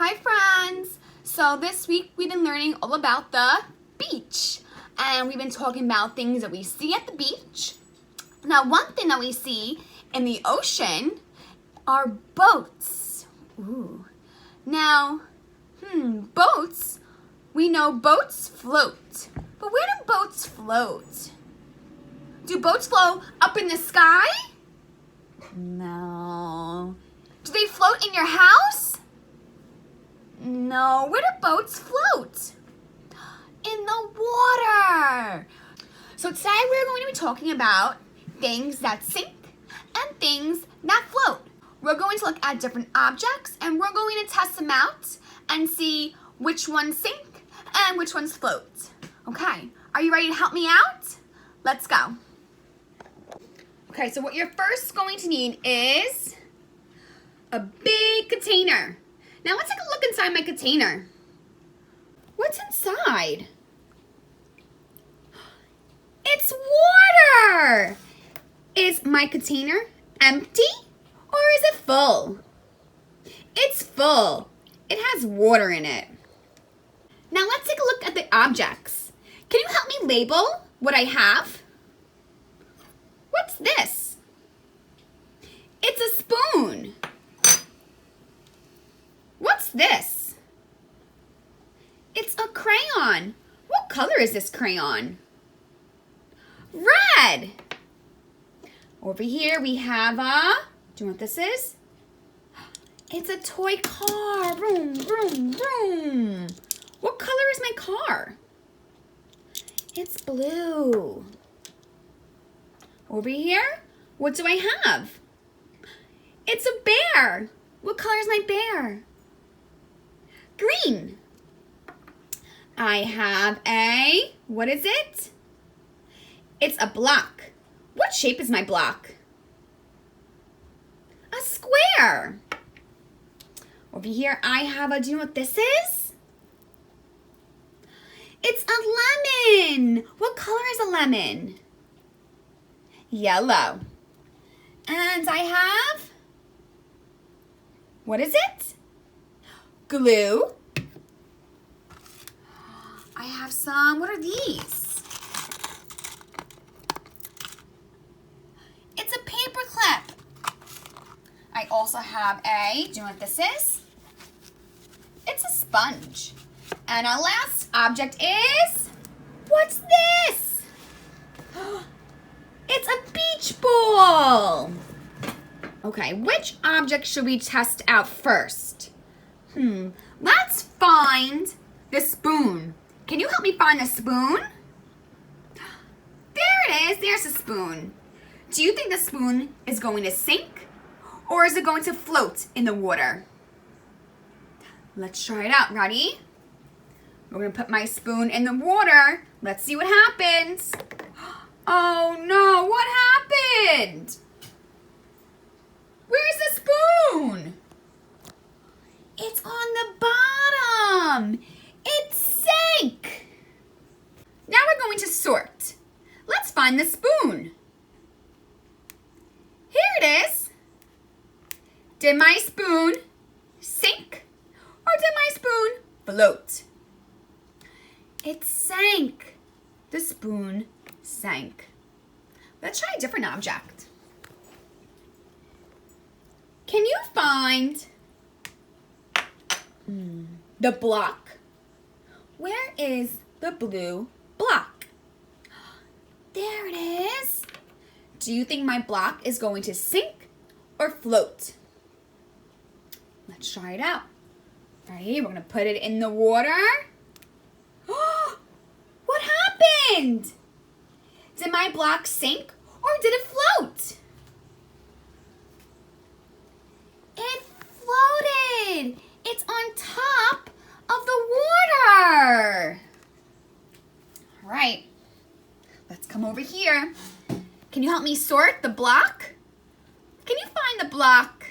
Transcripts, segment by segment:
Hi friends! So this week we've been learning all about the beach. And we've been talking about things that we see at the beach. Now one thing that we see in the ocean are boats. Ooh. Now, boats, we know boats float. But where do boats float? Do boats float up in the sky? No. Do they float in your house? No. Where do boats float? In the water. So today we're going to be talking about things that sink and things that float. We're going to look at different objects and we're going to test them out and see which ones sink and which ones float. Okay, are you ready to help me out? Let's go. Okay, so what you're first going to need is a big container. Now let's take a look inside my container. What's inside? It's water! Is my container empty or is it full? It's full. It has water in it. Now let's take a look at the objects. Can you help me label what I have? What's this? It's a spoon. What's this? It's a crayon. What color is this crayon? Red. Over here we have a, do you know what this is? It's a toy car. Vroom, vroom, vroom. What color is my car? It's blue. Over here, what do I have? It's a bear. What color is my bear? Green. I have a, what is it? It's a block. What shape is my block? A square. Over here, I have a, do you know what this is? It's a lemon. What color is a lemon? Yellow. And I have, what is it? Glue. I have some, what are these? It's a paper clip. I also have a, do you know what this is? It's a sponge. And our last object is, what's this? It's a beach ball. Okay, which object should we test out first? Let's find the spoon. Can you help me find the spoon? There it is, there's the spoon. Do you think the spoon is going to sink or is it going to float in the water? Let's try it out, ready? We're gonna put my spoon in the water. Let's see what happens. Oh no, what happened? Where's the spoon? It's on the bottom. It sank. Now we're going to sort. Let's find the spoon. Here it is. Did my spoon sink or did my spoon float? It sank. The spoon sank. Let's try a different object. Can you find the block? Where is the blue block? There it is. Do you think my block is going to sink or float? Let's try it out. Ready? We're going to put it in the water. What happened? Did my block sink or did it float? It floated. It's on top of the water. All right. Let's come over here. Can you help me sort the block? Can you find the block?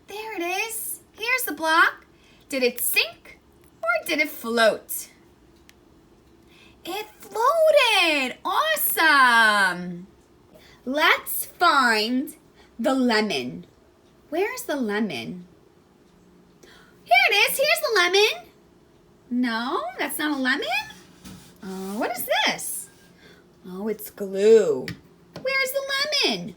There it is. Here's the block. Did it sink or did it float? It floated. Awesome. Let's find the lemon. Where's the lemon? Here it is. Here's the lemon. No, that's not a lemon. What is this? Oh, it's glue. Where's the lemon?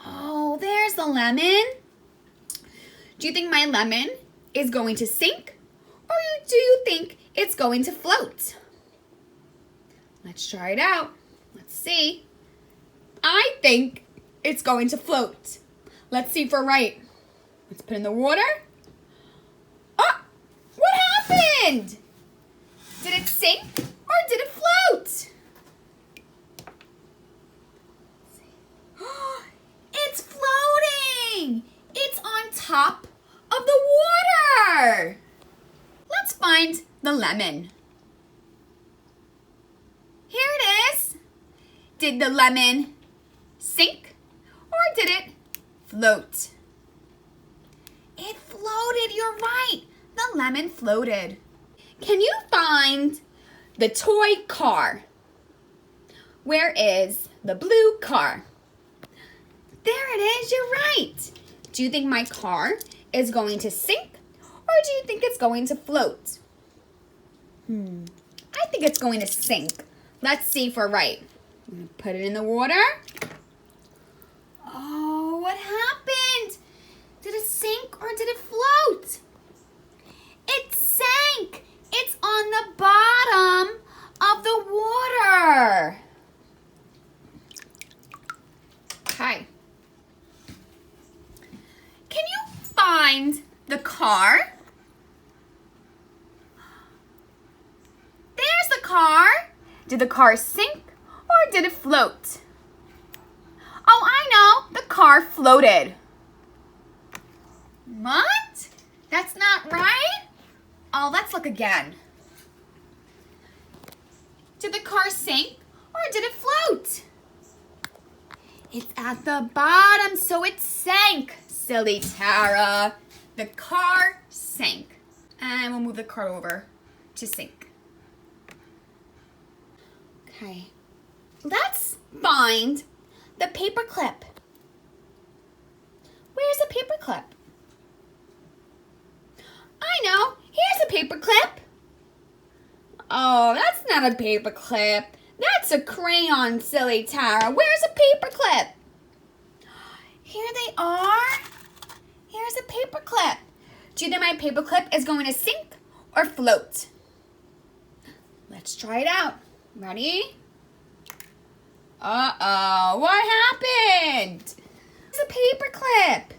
Oh, there's the lemon. Do you think my lemon is going to sink? Or do you think it's going to float? Let's try it out. Let's see. I think it's going to float. Let's see if we're right. Let's put it in the water. Oh, what happened? Did it sink or did it float? It's floating. It's on top of the water. Let's find the lemon. Here it is. Did the lemon sink or did it float? It floated, you're right. The lemon floated. Can you find the toy car? Where is the blue car? There it is, you're right. Do you think my car is going to sink or do you think it's going to float? I think it's going to sink. Let's see if we're right. I'm going to put it in the water. Oh, what happened? Did it sink or did it float? It sank. It's on the bottom of the water. Okay. Can you find the car? There's the car. Did the car sink or did it float? Oh, I know. The car floated. What? That's not right? Oh, let's look again. Did the car sink or did it float? It's at the bottom, so it sank. Silly Tara. The car sank. And we'll move the car over to sink. Okay. Let's find the paper clip. Where's the paper clip? I know. Here's a paper clip. Oh, that's not a paper clip. That's a crayon, silly Tara. Where's a paper clip? Here they are. Here's a paper clip. Do you think my paper clip is going to sink or float? Let's try it out. Ready? Uh-oh, what happened? It's a paper clip.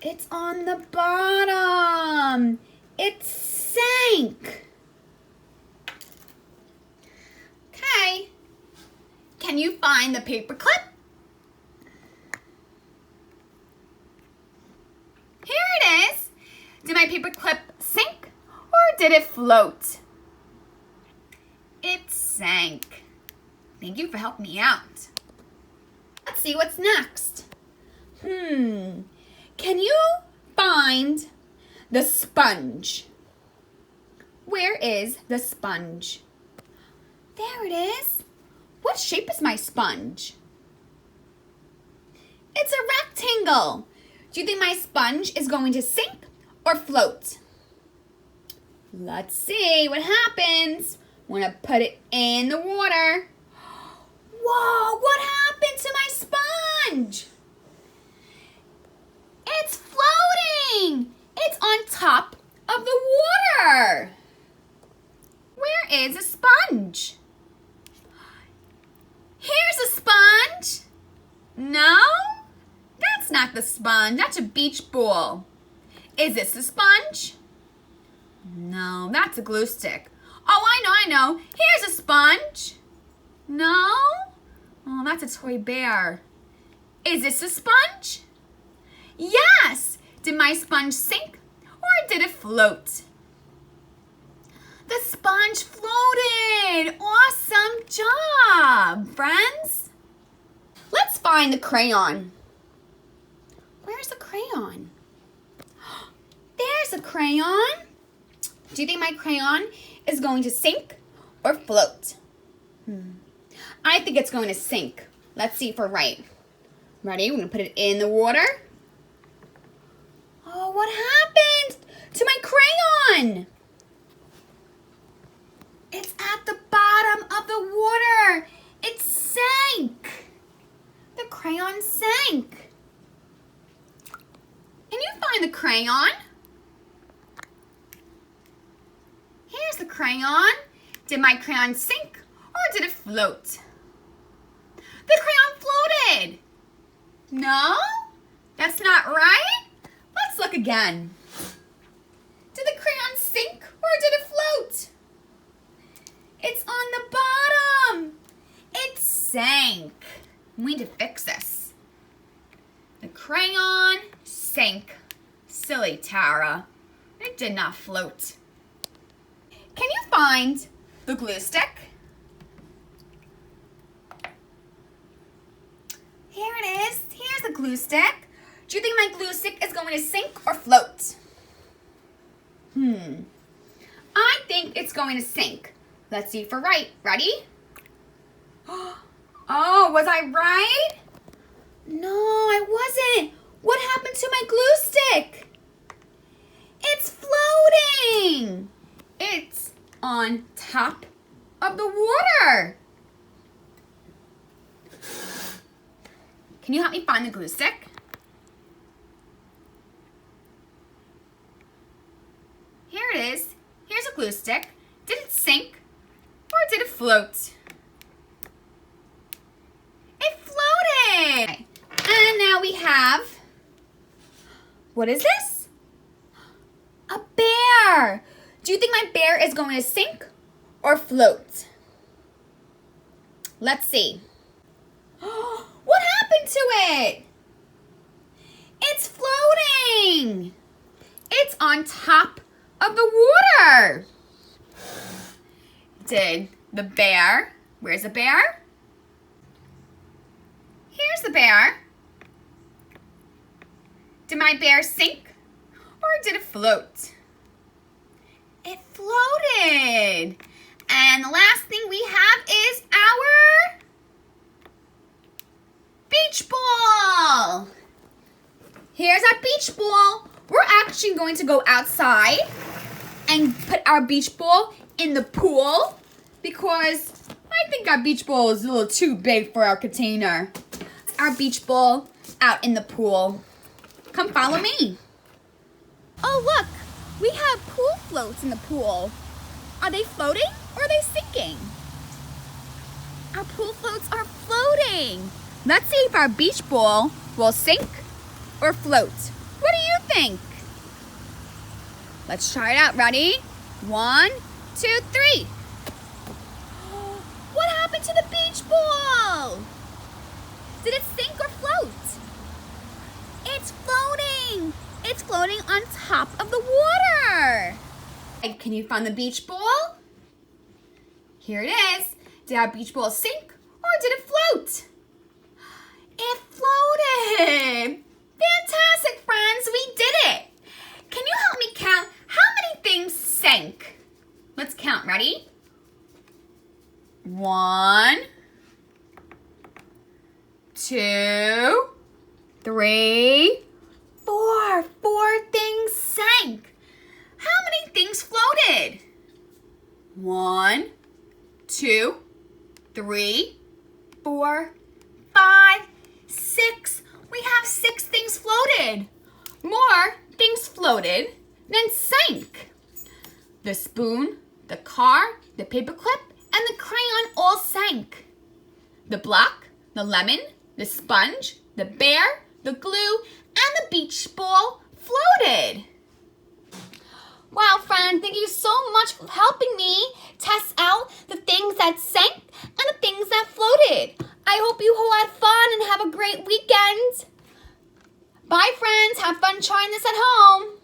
It's on the bottom. It sank. Okay. Can you find the paper clip? Here it is. Did my paper clip sink or did it float? It sank. Thank you for helping me out. Let's see what's next. Can you find the sponge? Where is the sponge? There it is. What shape is my sponge? It's a rectangle. Do you think my sponge is going to sink or float? Let's see what happens when I put it in the water. Whoa, what happened to my sponge? It's floating. It's on top of the water. Where is a sponge? Here's a sponge. No, that's not the sponge. That's a beach ball. Is this a sponge? No, that's a glue stick. Oh, I know. Here's a sponge. No? Oh, that's a toy bear. Is this a sponge? Yes! Did my sponge sink or did it float? The sponge floated! Awesome job, friends! Let's find the crayon. Where's the crayon? There's a crayon. Do you think my crayon is going to sink or float? I think it's going to sink. Let's see if we're right. Ready? We're going to put it in the water. Oh, what happened to my crayon? It's at the bottom of the water. It sank. The crayon sank. Can you find the crayon? Here's the crayon. Did my crayon sink or did it float? The crayon floated. No, that's not right. Let's look again. Did the crayon sink or did it float? It's on the bottom. It sank. We need to fix this. The crayon sank. Silly Tara. It did not float. Can you find the glue stick? Here it is. Here's the glue stick. Do you think my glue stick is going to sink or float? I think it's going to sink. Let's see if we're right. Ready? Oh, was I right? No, I wasn't. What happened to my glue stick? It's floating. It's on top of the water. Can you help me find the glue stick? Here it is. Here's a glue stick. Did it sink or did it float? It floated. And now we have, what is this? A bear. Do you think my bear is going to sink or float? Let's see. What happened to it? It's floating. It's on top of the water. Did the bear, where's the bear? Here's the bear. Did my bear sink or did it float? It floated. And the last thing we have is our beach ball. Here's our beach ball. We're actually going to go outside and put our beach ball in the pool because I think our beach ball is a little too big for our container. Our beach ball out in the pool. Come follow me. Oh, look. We have pool floats in the pool. Are they floating or are they sinking? Our pool floats are floating. Let's see if our beach ball will sink or float. What do you think? Let's try it out. Ready? 1, 2, 3. What happened to the beach ball? Did it sink or float? It's floating. It's floating on top of the water. Can you find the beach ball? Here it is. Did our beach ball sink or did it float? It floated. Fantastic, friends. We did it. Can you help me count how many things sank? Let's count. Ready? 1, 2, 3, 4. 4 things sank. How many things floated? 1, 2, 3, 4, 5, 6. We have 6 things floated. More things floated than sank. The spoon, the car, the paperclip, and the crayon all sank. The block, the lemon, the sponge, the bear, the glue, and the beach ball floated. Wow, friend, thank you so much for helping me test out the things that sank and the things that floated. I hope you all had fun and have a great weekend. Bye, friends. Have fun trying this at home.